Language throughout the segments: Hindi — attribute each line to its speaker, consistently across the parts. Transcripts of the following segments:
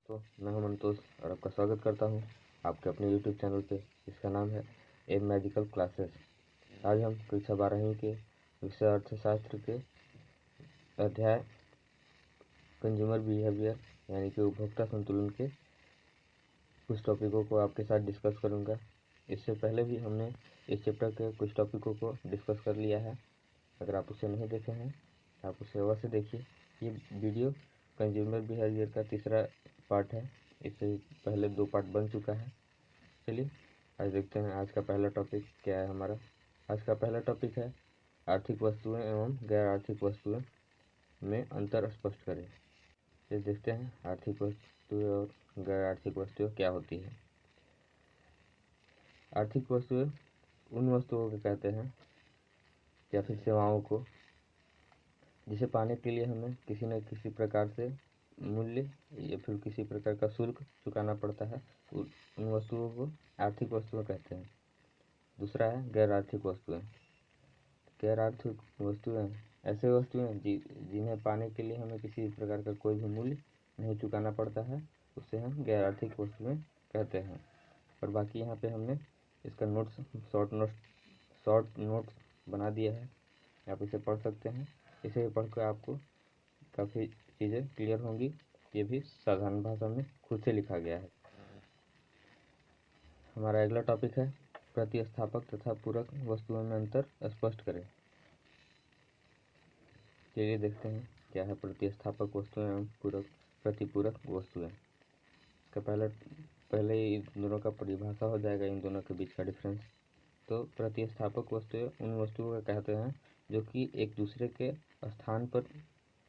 Speaker 1: तो मैं हूं मंतोष और आपका स्वागत करता हूं आपके अपने YouTube चैनल पे। इसका नाम है ए मेडिकल क्लासेस। आज हम कक्षा 12वीं के विषय अर्थशास्त्र के अध्याय कंज्यूमर बिहेवियर यानी कि उपभोक्ता संतुलन के कुछ टॉपिकों को आपके साथ डिस्कस करूंगा। इससे पहले भी हमने इस चैप्टर के कुछ टॉपिकों को डिस्कस कर लिया है। अगर आप उसे नहीं देखे हैं आप उसे अवश्य देखिए। ये वीडियो कंज्यूमर बिहेवियर का तीसरा पार्ट है। इससे पहले 2 पार्ट बन चुका है। चलिए आज देखते हैं आज का पहला टॉपिक क्या है हमारा। आज का पहला टॉपिक है आर्थिक वस्तुएं एवं गैर आर्थिक वस्तुएं में अंतर स्पष्ट करें। ये देखते हैं आर्थिक वस्तुएं और गैर आर्थिक वस्तुएं क्या होती है। आर्थिक वस्तुएं उन वस्तुओं को कहते हैं या फिर सेवाओं को जिसे पाने के लिए हमें किसी न किसी प्रकार से मूल्य या फिर किसी प्रकार का शुल्क चुकाना पड़ता है। उन वस्तुओं को आर्थिक वस्तुएं कहते हैं। दूसरा है गैर आर्थिक वस्तुएं। गैर आर्थिक वस्तुएं ऐसे वस्तुएं जिन्हें पाने के लिए हमें किसी प्रकार का कोई भी मूल्य नहीं चुकाना पड़ता है, उससे हम गैर आर्थिक वस्तुएं कहते हैं। और बाकी यहाँ पे हमने इसका शॉर्ट नोट्स बना दिया है, आप इसे पढ़ सकते हैं। इसे पढ़कर आपको काफ़ी चीज़ें क्लियर होंगी। ये भी साधारण भाषा में खुद से लिखा गया है। हमारा अगला टॉपिक है प्रतिस्थापक तथा पूरक वस्तुओं में अंतर स्पष्ट करें। चलिए देखते हैं क्या है प्रतिस्थापक वस्तुएं एवं प्रतिपूरक वस्तुएं। इसका पहले इन दोनों का परिभाषा हो जाएगा, इन दोनों के बीच का डिफरेंस। तो प्रतिस्थापक वस्तुएं उन वस्तुओं को कहते हैं जो कि एक दूसरे के स्थान पर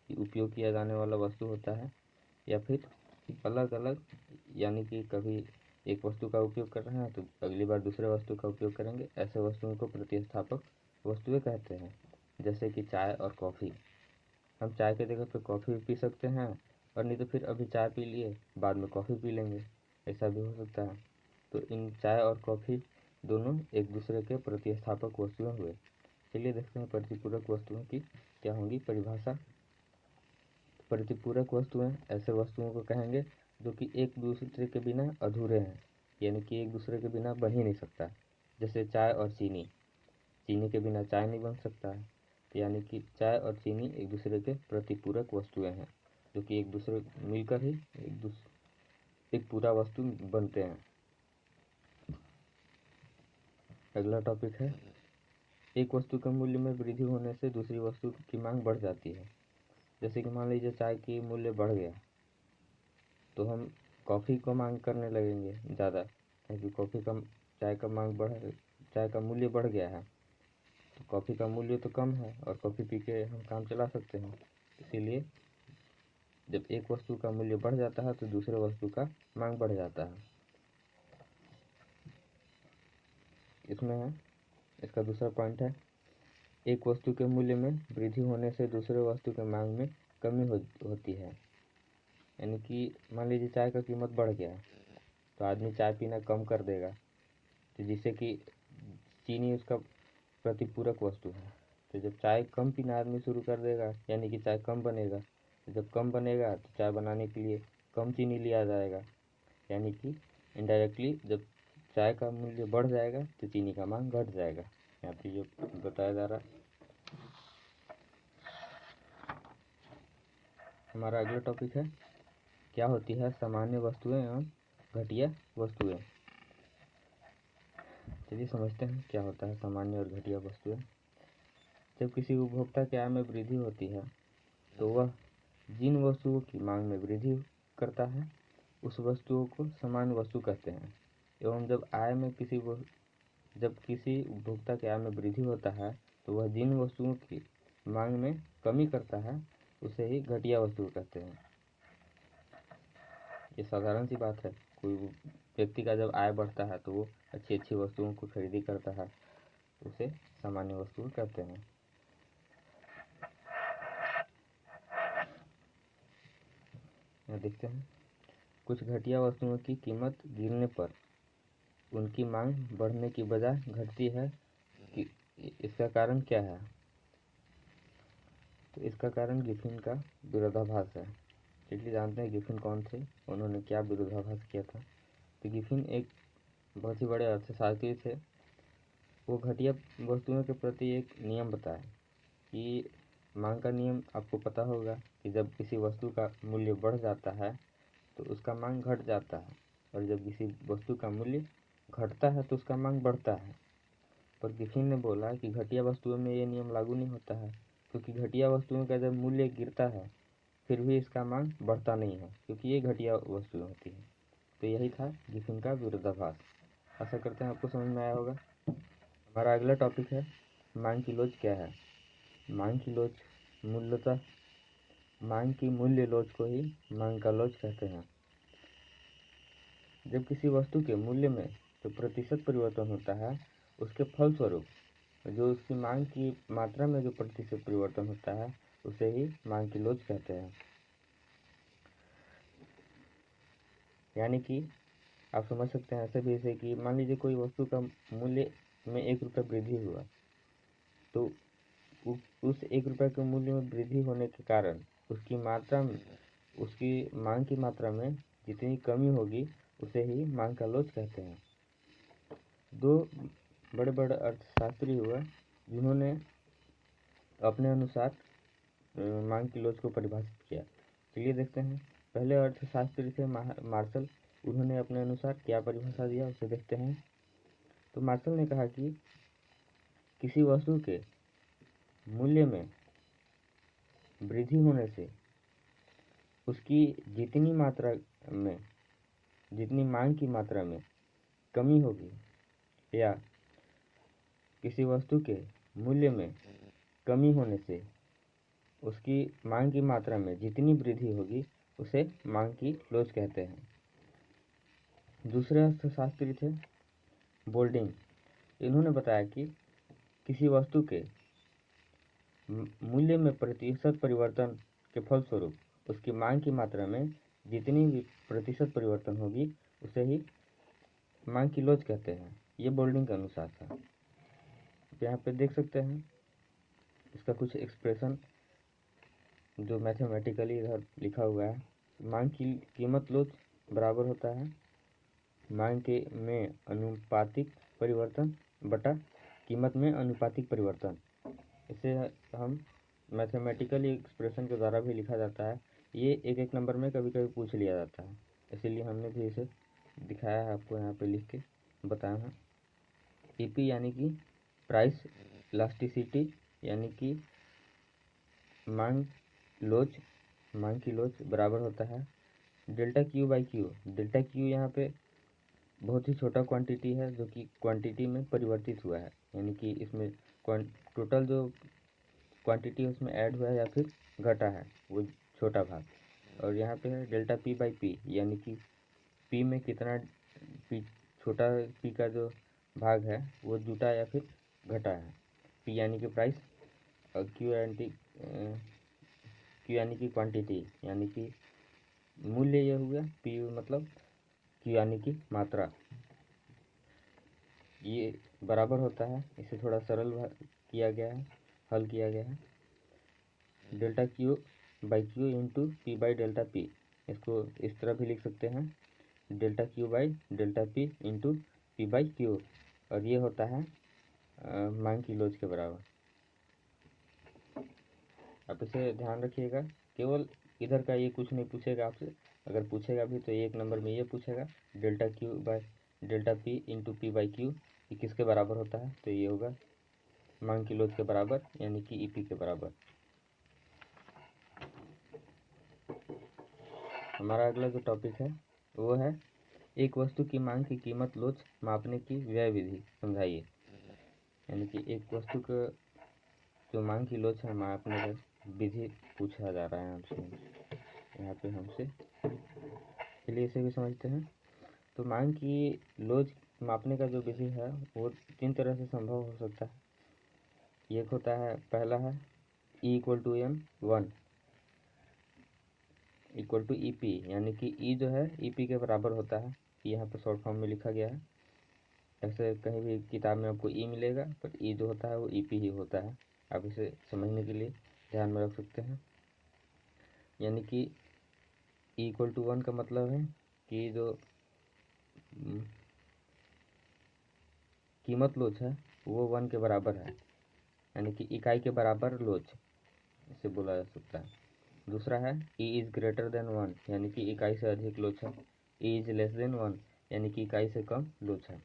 Speaker 1: उपयोग किया जाने वाला वस्तु होता है, या फिर अलग अलग, यानी कि कभी एक वस्तु का उपयोग कर रहे हैं तो अगली बार दूसरे वस्तु का उपयोग करेंगे। ऐसे वस्तुओं को प्रतिस्थापक वस्तुएं कहते हैं। जैसे कि चाय और कॉफ़ी, हम चाय के जगह पे कॉफ़ी भी पी सकते हैं, और नहीं तो फिर अभी चाय पी लिए बाद में कॉफ़ी पी लेंगे, ऐसा भी हो सकता है। तो इन चाय और कॉफ़ी दोनों एक दूसरे के प्रतिस्थापक वस्तुएं हुए। चलिए देखते हैं प्रतिपूरक वस्तुओं की क्या होंगी परिभाषा। प्रतिपूरक वस्तुएं ऐसे वस्तुओं को कहेंगे जो कि एक दूसरे के बिना अधूरे हैं, यानी कि एक दूसरे के बिना बन ही नहीं सकता। जैसे चाय और चीनी, चीनी के बिना चाय नहीं बन सकता है, तो यानी कि चाय और चीनी एक दूसरे के प्रतिपूरक वस्तुएं हैं जो कि एक दूसरे मिलकर ही एक पूरा वस्तु बनते हैं। अगला टॉपिक है एक वस्तु के मूल्य में वृद्धि होने से दूसरी वस्तु की मांग बढ़ जाती है। जैसे कि मान लीजिए चाय की मूल्य बढ़ गया तो हम कॉफ़ी को मांग करने लगेंगे ज़्यादा, क्योंकि चाय का मूल्य बढ़ गया है, तो कॉफ़ी का मूल्य तो कम है और कॉफ़ी पी के हम काम चला सकते हैं। इसीलिए जब एक वस्तु का मूल्य बढ़ जाता है तो दूसरे वस्तु का मांग बढ़ जाता है। इसमें है इसका दूसरा पॉइंट है एक वस्तु के मूल्य में वृद्धि होने से दूसरे वस्तु के मांग में कमी होती है। यानी कि मान लीजिए चाय का कीमत बढ़ गया है तो आदमी चाय पीना कम कर देगा, तो जिससे कि चीनी उसका प्रतिपूरक वस्तु है। तो जब चाय कम पीना आदमी शुरू कर देगा, यानी कि चाय कम बनेगा, तो जब कम बनेगा तो चाय बनाने के लिए कम चीनी लिया जाएगा, यानी कि इनडायरेक्टली जब चाय का मूल्य बढ़ जाएगा तो चीनी का मांग घट जाएगा। यहाँ पे जो बताया जा रहा है। हमारा अगला टॉपिक है क्या होती है सामान्य वस्तुएं एवं घटिया वस्तुएं। चलिए समझते हैं क्या होता है सामान्य और घटिया वस्तुएं। जब किसी उपभोक्ता की आय में वृद्धि होती है तो वह जिन वस्तुओं की मांग में वृद्धि करता है उस वस्तुओं को सामान्य वस्तु कहते हैं। एवं जब किसी उपभोक्ता की आय में वृद्धि होता है तो वह जिन वस्तुओं की मांग में कमी करता है उसे ही घटिया वस्तु कहते हैं। ये साधारण सी बात है। कोई व्यक्ति का जब आय बढ़ता है तो वो अच्छी अच्छी वस्तुओं को खरीदी करता है, उसे सामान्य वस्तु कहते हैं। यहाँ देखते हैं कुछ घटिया वस्तुओं की कीमत गिरने पर उनकी मांग बढ़ने की बजाय घटती है कि इसका कारण क्या है। तो इसका कारण गिफिन का विरोधाभास है। चलिए जानते हैं गिफिन कौन थे, उन्होंने क्या विरोधाभास किया था। तो गिफिन एक बहुत ही बड़े अर्थशास्त्री थे। वो घटिया वस्तुओं के प्रति एक नियम बताए कि मांग का नियम आपको पता होगा कि जब किसी वस्तु का मूल्य बढ़ जाता है तो उसका मांग घट जाता है, और जब किसी वस्तु का मूल्य घटता है तो उसका मांग बढ़ता है। पर गिफिन ने बोला कि घटिया वस्तुओं में ये नियम लागू नहीं होता है, क्योंकि घटिया वस्तुओं का जब मूल्य गिरता है फिर भी इसका मांग बढ़ता नहीं है, क्योंकि ये घटिया वस्तुएं होती हैं। तो यही था गिफिन का विरोधाभास। आशा करते हैं आपको समझ में आया होगा। हमारा अगला टॉपिक है मांग की लोच क्या है। मांग की लोच मूल्यतः मांग की मूल्य लोच को ही मांग का लोच कहते हैं। जब किसी वस्तु के मूल्य में जो प्रतिशत परिवर्तन होता है उसके फलस्वरूप जो उसकी मांग की मात्रा में जो प्रतिशत परिवर्तन होता है उसे ही मांग की लोच कहते हैं। यानी कि आप समझ सकते हैं ऐसे भी, जैसे कि मान लीजिए कोई वस्तु का मूल्य में 1 रुपये वृद्धि हुआ, तो उस 1 रुपये के मूल्य में वृद्धि होने के कारण उसकी मात्रा में उसकी मांग की मात्रा में जितनी कमी होगी उसे ही मांग का लोच कहते हैं। दो बड़े बड़े अर्थशास्त्री हुए जिन्होंने अपने अनुसार मांग की लोच को परिभाषित किया। चलिए देखते हैं। पहले अर्थशास्त्री थे मार्शल। उन्होंने अपने अनुसार क्या परिभाषा दिया उसे देखते हैं। तो मार्शल ने कहा कि किसी वस्तु के मूल्य में वृद्धि होने से उसकी जितनी मात्रा में जितनी मांग की मात्रा में कमी होगी, या किसी वस्तु के मूल्य में कमी होने से उसकी मांग की मात्रा में जितनी वृद्धि होगी उसे मांग की लोच कहते हैं। दूसरे अर्थशास्त्री थे बोल्डिंग। इन्होंने बताया कि किसी वस्तु के मूल्य में प्रतिशत परिवर्तन के फलस्वरूप उसकी मांग की मात्रा में जितनी भी प्रतिशत परिवर्तन होगी उसे ही मांग की लोच कहते हैं। ये बोल्डिंग के अनुसार था। यहाँ पे देख सकते हैं इसका कुछ एक्सप्रेशन जो मैथमेटिकली इधर लिखा हुआ है। मांग की कीमत लोच बराबर होता है मांग के में अनुपातिक परिवर्तन बटा कीमत में अनुपातिक परिवर्तन। इसे हम मैथमेटिकली एक्सप्रेशन के द्वारा भी लिखा जाता है। ये एक एक नंबर में कभी कभी पूछ लिया जाता है, इसीलिए हमने भी इसे दिखाया है आपको, यहाँ पे लिख के बताया है। ईपी यानी कि प्राइस इलास्टिसिटी, यानी कि मांग की लोच बराबर होता है delta Q by Q. Delta Q यहाँ पे बहुत ही छोटा क्वांटिटी है जो कि क्वांटिटी में परिवर्तित हुआ है, यानी कि इसमें टोटल जो क्वांटिटी उसमें ऐड हुआ है या फिर घटा है वो छोटा भाग। और यहाँ पे है डेल्टा पी बाई पी, यानी कि पी में कितना पी छोटा पी का जो भाग है वो जुटा या फिर घटा है। पी यानी कि प्राइस और क्यू यानी कि क्वांटिटी, यानी कि मूल्य ये हुआ। पी मतलब क्यू यानी कि मात्रा। ये बराबर होता है, इसे थोड़ा सरल किया गया है, हल किया गया है। Delta Q by Q into P by delta P, इसको इस तरह भी लिख सकते हैं delta Q by delta P into P by Q, और ये होता है मांग की लोच के बराबर। आप इसे ध्यान रखिएगा। केवल इधर का ये कुछ नहीं पूछेगा आपसे, अगर पूछेगा भी तो 1 नंबर में ये पूछेगा delta Q by delta P into P by Q ये किसके बराबर होता है, तो ये होगा मांग की लोच के बराबर, यानी कि ईपी के बराबर। हमारा अगला जो टॉपिक है वो है एक वस्तु की मांग की कीमत लोच मापने की व्यय विधि समझाइए। यानी कि एक वस्तु का जो मांग की लोच है मापने का विधि पूछा जा रहा है हमसे यहाँ पे हमसे। चलिए इसे भी समझते हैं। तो मांग की लोच मापने का जो विधि है वो 3 तरह से संभव हो सकता है। एक होता है, पहला है E equal to M 1 equal to E P, यानी कि ई जो है ई पी के बराबर होता है। यहाँ पे शॉर्ट फॉर्म में लिखा गया है। ऐसे कहीं भी किताब में आपको ई मिलेगा, पर ई जो होता है वो ई पी ही होता है। आप इसे समझने के लिए ध्यान में रख सकते हैं। यानी कि इक्वल टू 1 का मतलब है कि जो कीमत लोच है वो 1 के बराबर है, यानी कि इकाई के बराबर लोच इसे बोला जा सकता है। दूसरा है ई इज़ ग्रेटर देन 1, यानी कि इकाई से अधिक लोच है। ई इज़ लेस देन 1, यानी कि इकाई से कम लोच है।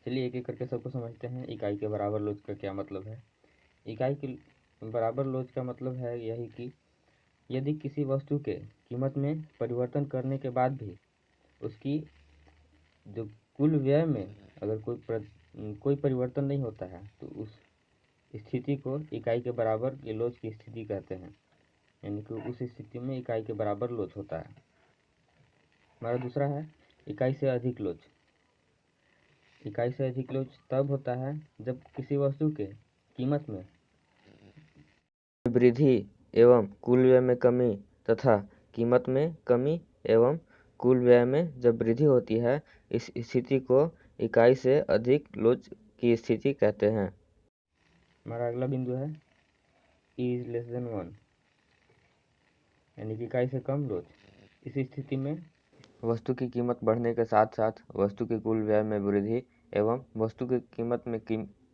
Speaker 1: चलिए एक एक करके सबको समझते हैं इकाई के बराबर लोच का क्या मतलब है। इकाई के बराबर लोच का मतलब है यही कि यदि किसी वस्तु के कीमत में परिवर्तन करने के बाद भी उसकी जो कुल व्यय में अगर कोई परिवर्तन नहीं होता है तो उस स्थिति को इकाई के बराबर के लोच की स्थिति कहते हैं, यानी कि उस स्थिति में इकाई के बराबर लोच होता है। हमारा दूसरा है इकाई से अधिक लोच। इकाई से अधिक लोच तब होता है जब किसी वस्तु के कीमत में
Speaker 2: वृद्धि एवं कुल व्यय में कमी तथा कीमत में कमी एवं कुल व्यय में जब वृद्धि होती है, इस स्थिति को इकाई से अधिक लोच की स्थिति कहते हैं।
Speaker 1: हमारा अगला बिंदु है ई इज लेस देन 1, यानी कि इकाई से कम लोच। इस स्थिति में
Speaker 2: वस्तु की कीमत बढ़ने के साथ साथ वस्तु के कुल व्यय में वृद्धि एवं वस्तु की कीमत में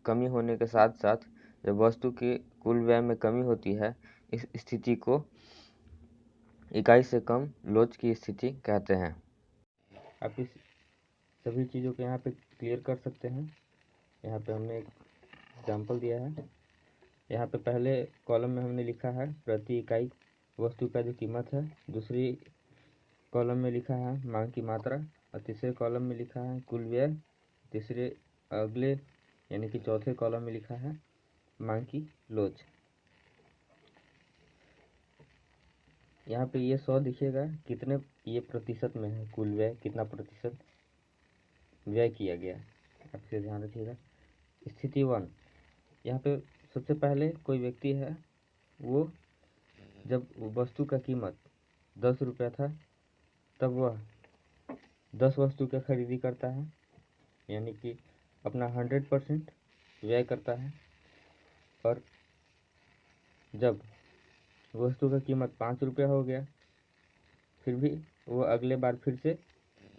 Speaker 2: कमी होने के साथ साथ जब वस्तु के कुल व्यय में कमी होती है, इस स्थिति को इकाई से कम लोच की स्थिति कहते हैं।
Speaker 1: आप इस सभी चीज़ों को यहाँ पे क्लियर कर सकते हैं। यहाँ पे हमने एक एग्जाम्पल दिया है। यहाँ पे पहले कॉलम में हमने लिखा है प्रति इकाई वस्तु का जो कीमत है, दूसरी कॉलम में लिखा है मांग की मात्रा, और तीसरे कॉलम में लिखा है कुल व्यय, तीसरे अगले यानी कि चौथे कॉलम में लिखा है मांग की लोच। यहाँ पे ये 100 दिखेगा कितने ये प्रतिशत में है, कुल व्यय कितना प्रतिशत व्यय किया गया, आप इसे ध्यान रखिएगा। स्थिति 1, यहाँ पे सबसे पहले कोई व्यक्ति है, वो जब वस्तु का कीमत 10 रुपया था तब वह 10 वस्तु का खरीदी करता है, यानी कि अपना 100% व्यय करता है। और जब वस्तु का कीमत 5 रुपया हो गया, फिर भी वो अगले बार फिर से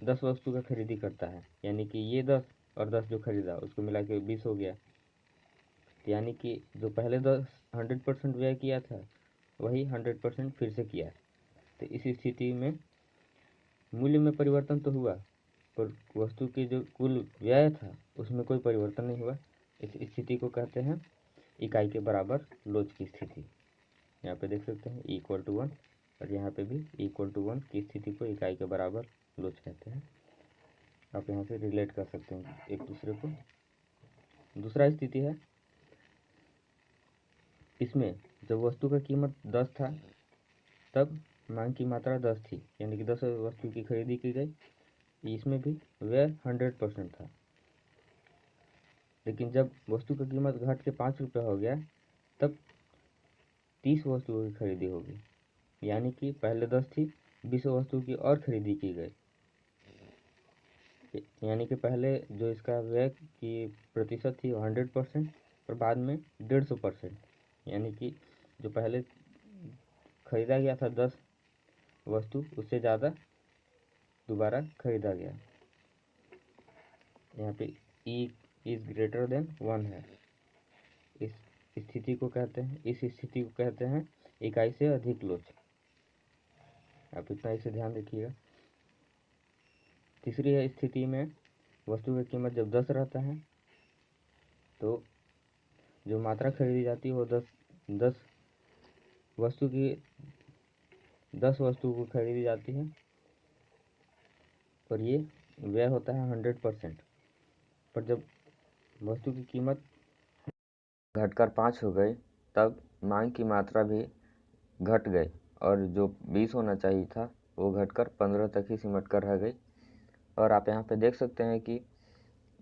Speaker 1: 10 वस्तु का खरीदी करता है, यानी कि ये 10 और 10 जो खरीदा उसको मिला के 20 हो गया। यानी कि जो पहले 100% व्यय किया था वही 100% फिर से किया। तो इस स्थिति में मूल्य में परिवर्तन तो हुआ पर वस्तु की जो कुल व्यय था उसमें कोई परिवर्तन नहीं हुआ। इस स्थिति को कहते हैं इकाई के बराबर लोच की स्थिति। यहाँ पे देख सकते हैं इक्वल टू 1, और यहाँ पे भी इक्वल टू 1 की स्थिति को इकाई के बराबर लोच कहते हैं। आप यहाँ से रिलेट कर सकते हैं एक दूसरे को। दूसरा स्थिति है, इसमें जब वस्तु का कीमत 10 था तब मांग की मात्रा 10 थी, यानी कि 10 वस्तु की खरीदी की गई। इसमें भी व्यय 100% था। लेकिन जब वस्तु का कीमत घट के 5 रुपया हो गया तब 30 वस्तुओं की खरीदी होगी, यानी कि पहले 10 थी, 20 वस्तु की और खरीदी की गई। यानी कि पहले जो इसका व्यय की प्रतिशत थी वो 100% और बाद में 150%, यानी कि जो पहले खरीदा गया था 10 वस्तु उससे ज़्यादा दोबारा खरीदा गया। यहाँ पे ई इज़ ग्रेटर देन 1 है। इस स्थिति को कहते हैं इकाई से अधिक लोच। आप इतना इसे ध्यान रखिएगा। तीसरी स्थिति में वस्तु की कीमत जब 10 रहता है तो जो मात्रा खरीदी जाती है वो 10 वस्तु की 10 वस्तु को खरीदी जाती है, और ये व्यय होता है 100%। पर जब वस्तु की कीमत
Speaker 2: घटकर 5 हो गई तब मांग की मात्रा भी घट गई और जो 20 होना चाहिए था वो घटकर 15 तक ही सिमट कर रह गई। और आप यहाँ पे देख सकते हैं कि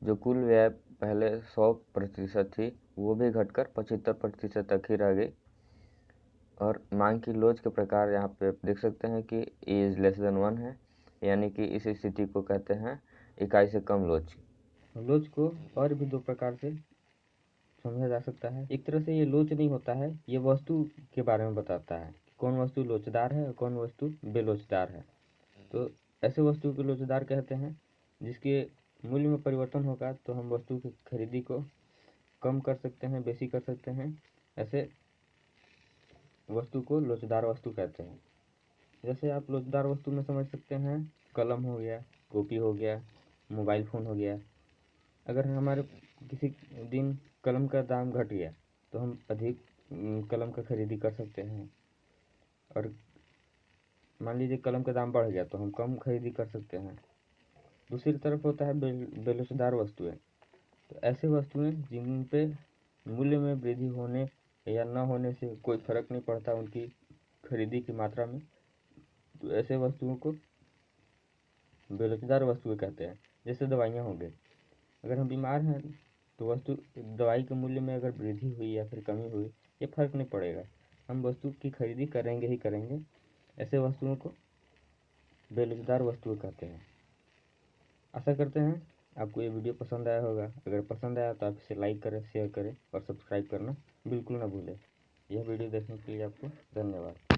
Speaker 2: जो कुल व्यय पहले 100% थी वो भी घटकर 75% तक ही रह गई। और मांग की लोच के प्रकार यहाँ पे देख सकते हैं कि इज लेस देन 1 है, यानी कि इस स्थिति को कहते हैं इकाई से कम लोच।
Speaker 1: लोच को और भी 2 प्रकार से समझा जा सकता है। एक तरह से ये लोच नहीं होता है, ये वस्तु के बारे में बताता है कौन वस्तु लोचदार है और कौन वस्तु बेलोचदार है। तो ऐसे वस्तु को लोचदार कहते हैं जिसके मूल्य में परिवर्तन होगा तो हम वस्तु की खरीदी को कम कर सकते हैं, बेसी कर सकते हैं। ऐसे वस्तु को लोचदार वस्तु कहते हैं। जैसे आप लोचदार वस्तु में समझ सकते हैं कलम हो गया, कॉपी हो गया, मोबाइल फ़ोन हो गया। अगर हमारे किसी दिन कलम का दाम घट गया तो हम अधिक कलम का खरीदी कर सकते हैं, और मान लीजिए कलम का दाम बढ़ गया तो हम कम खरीदी कर सकते हैं। दूसरी तरफ होता है बेलोचदार वस्तुएं। तो ऐसे वस्तुएं जिन पे मूल्य में वृद्धि होने या न होने से कोई फर्क नहीं पड़ता उनकी खरीदी की मात्रा में, तो ऐसे वस्तुओं को बेलोचदार वस्तुएं कहते हैं। जैसे दवाइयाँ हो गई, अगर हम बीमार हैं तो दवाई के मूल्य में अगर वृद्धि हुई या फिर कमी हुई, ये फर्क नहीं पड़ेगा, हम वस्तु की खरीदी करेंगे ही करेंगे। ऐसे वस्तुओं को बेलोचदार वस्तुएं कहते हैं। आशा करते हैं आपको ये वीडियो पसंद आया होगा। अगर पसंद आया तो आप इसे लाइक करें, शेयर करें और सब्सक्राइब करना बिल्कुल ना भूलें। यह वीडियो देखने के लिए आपको धन्यवाद।